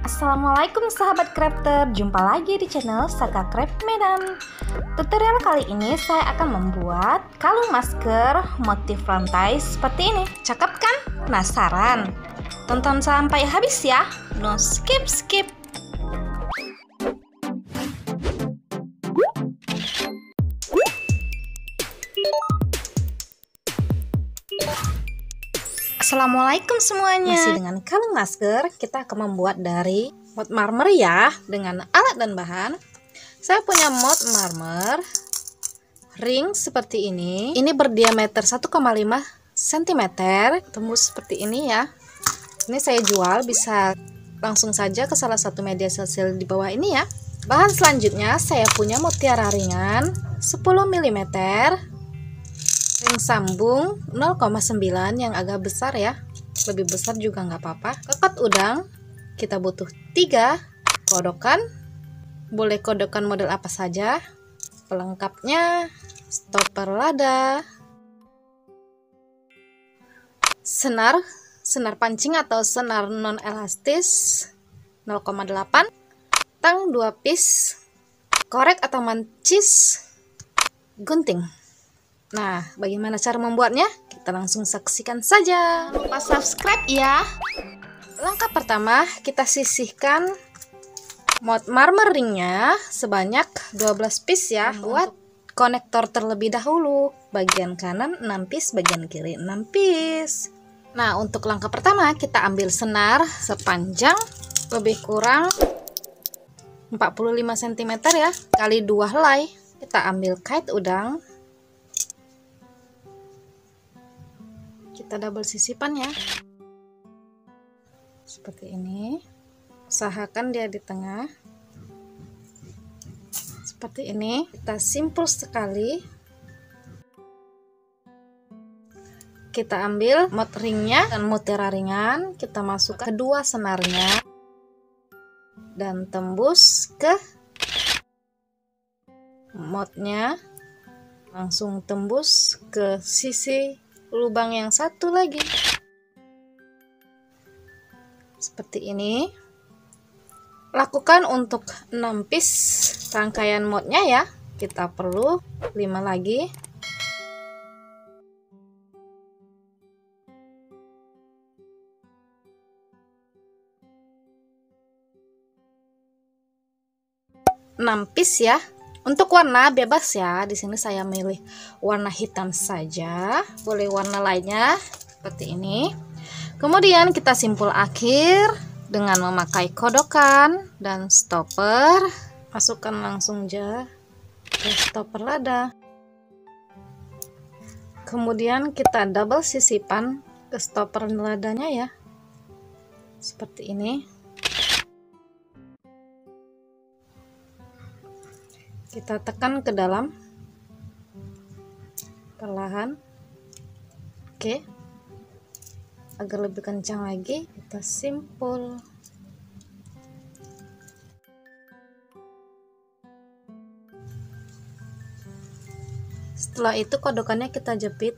Assalamualaikum sahabat crafter, jumpa lagi di channel Saka Craft Medan. Tutorial kali ini saya akan membuat kalung masker motif rantai seperti ini. Cakep kan? Penasaran? Tonton sampai habis ya, no skip. Assalamualaikum semuanya. Masih dengan kalung masker, kita akan membuat dari mod marmer ya, dengan alat dan bahan. Saya punya mod marmer ring seperti ini. Ini berdiameter 1,5 cm, tembus seperti ini ya. Ini saya jual, bisa langsung saja ke salah satu media sosial di bawah ini ya. Bahan selanjutnya saya punya mutiara ringan 10 mm, ring sambung 0,9 yang agak besar ya, lebih besar juga nggak apa-apa. Kekat udang kita butuh 3, kodokan boleh kodokan model apa saja, pelengkapnya stopper lada, senar pancing atau senar non elastis 0,8, tang 2 piece, korek atau mancis, gunting. Nah, bagaimana cara membuatnya? Kita langsung saksikan saja. Jangan lupa subscribe ya. Langkah pertama, kita sisihkan mod marmer ringnya sebanyak 12 piece ya. Buat konektor terlebih dahulu. Bagian kanan 6 piece, bagian kiri 6 piece. Nah, untuk langkah pertama kita ambil senar sepanjang lebih kurang 45 cm ya, kali 2 helai. Kita ambil kait udang. Kita double sisipan ya, seperti ini. Usahakan dia di tengah, seperti ini. Kita simpul sekali. Kita ambil mod ringnya dan mutiara ringan, kita masukkan kedua senarnya dan tembus ke modnya, langsung tembus ke sisi lubang yang satu lagi, seperti ini. Lakukan untuk 6 piece rangkaian modnya ya. Kita perlu 5 lagi. Ya. Untuk warna bebas ya. Di sini saya milih warna hitam saja. Boleh warna lainnya seperti ini. Kemudian kita simpul akhir dengan memakai kodokan dan stopper. Masukkan langsung aja ke stopper lada. Kemudian kita double sisipan ke stopper ladanya ya. Seperti ini. Kita tekan ke dalam perlahan. Oke, agar lebih kencang lagi kita simpul. Setelah itu kodokannya kita jepit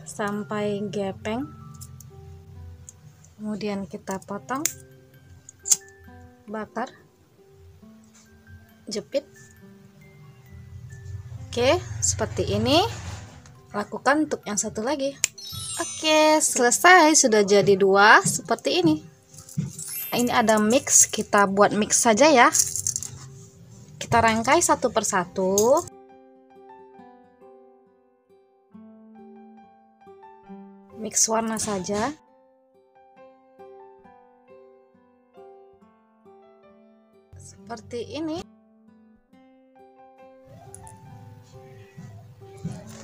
sampai gepeng, kemudian kita potong, bakar, jepit. Oke, seperti ini. Lakukan untuk yang satu lagi. Oke, selesai. Sudah jadi 2 seperti ini. Ini ada mix, kita buat mix saja ya. Kita rangkai satu persatu. Mix warna saja. Seperti ini.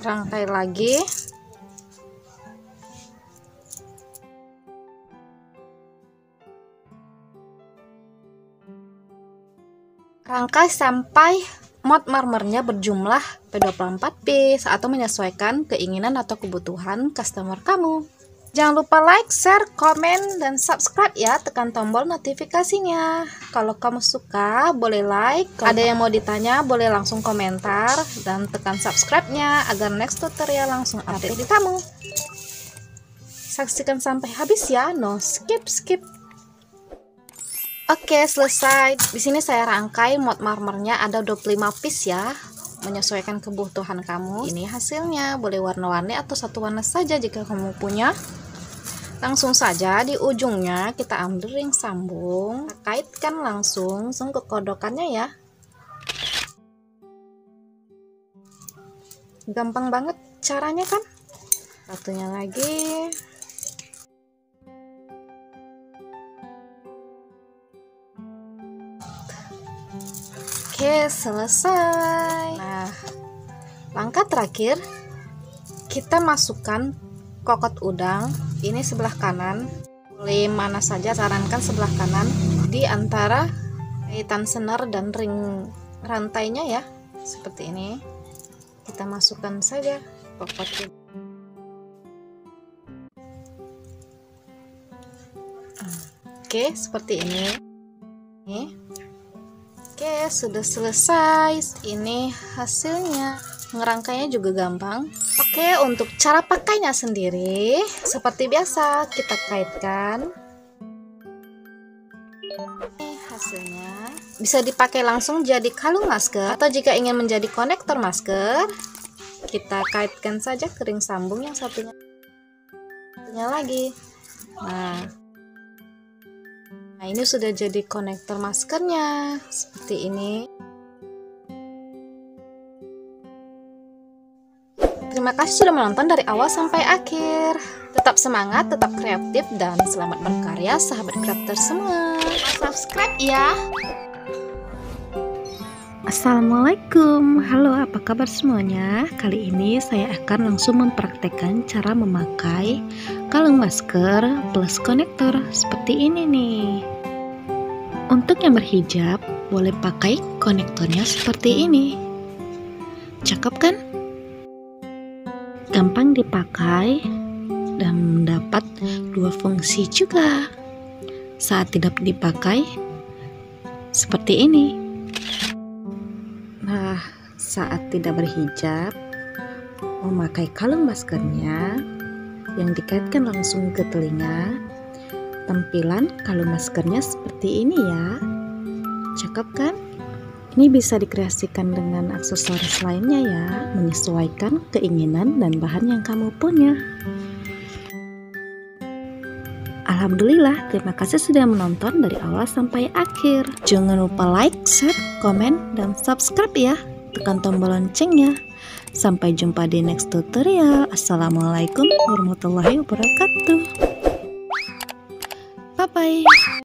Rangkai lagi. Rangkai sampai mod marmernya berjumlah 24 piece atau menyesuaikan keinginan atau kebutuhan customer kamu. Jangan lupa like, share, komen, dan subscribe ya. Tekan tombol notifikasinya. Kalau kamu suka, boleh like. Ada yang mau ditanya, boleh langsung komentar. Dan tekan subscribe-nya agar next tutorial langsung update di kamu. Saksikan sampai habis ya, no skip. Oke, selesai. Di sini saya rangkai mod marmernya ada 25 piece ya, menyesuaikan kebutuhan kamu. Ini hasilnya, boleh warna-warni atau satu warna saja jika kamu punya. Langsung saja di ujungnya kita ambil ring sambung, kita kaitkan langsung ke kodokannya ya. Gampang banget caranya kan? Satunya lagi. Oke, selesai. Nah, langkah terakhir kita masukkan kokot udang. Ini sebelah kanan, boleh mana saja, sarankan sebelah kanan, di antara kaitan senar dan ring rantainya ya, seperti ini. Kita masukkan saja kokot udang. Oke, seperti ini. Oke, sudah selesai. Ini hasilnya. Ngerangkainya juga gampang. Oke, untuk cara pakainya sendiri seperti biasa kita kaitkan. Ini hasilnya. Bisa dipakai langsung jadi kalung masker, atau jika ingin menjadi konektor masker, kita kaitkan saja ke ring sambung yang satunya lagi. Nah, ini sudah jadi konektor maskernya seperti ini. Terima kasih sudah menonton dari awal sampai akhir. Tetap semangat, tetap kreatif, dan selamat berkarya sahabat crafter semua. Subscribe ya. Assalamualaikum. Halo, apa kabar semuanya? Kali ini saya akan langsung mempraktekkan cara memakai kalung masker plus konektor seperti ini nih. Untuk yang berhijab, boleh pakai konektornya seperti ini. Cakep kan? Gampang dipakai dan mendapat dua fungsi juga. Saat tidak dipakai, seperti ini. Nah, saat tidak berhijab, memakai kalung maskernya yang dikaitkan langsung ke telinga, tampilan kalung maskernya seperti ini ya. Cakep kan? Ini bisa dikreasikan dengan aksesoris lainnya ya, menyesuaikan keinginan dan bahan yang kamu punya. Alhamdulillah, terima kasih sudah menonton dari awal sampai akhir. Jangan lupa like, share, komen, dan subscribe ya. Tekan tombol loncengnya. Sampai jumpa di next tutorial. Assalamualaikum warahmatullahi wabarakatuh. Bye-bye.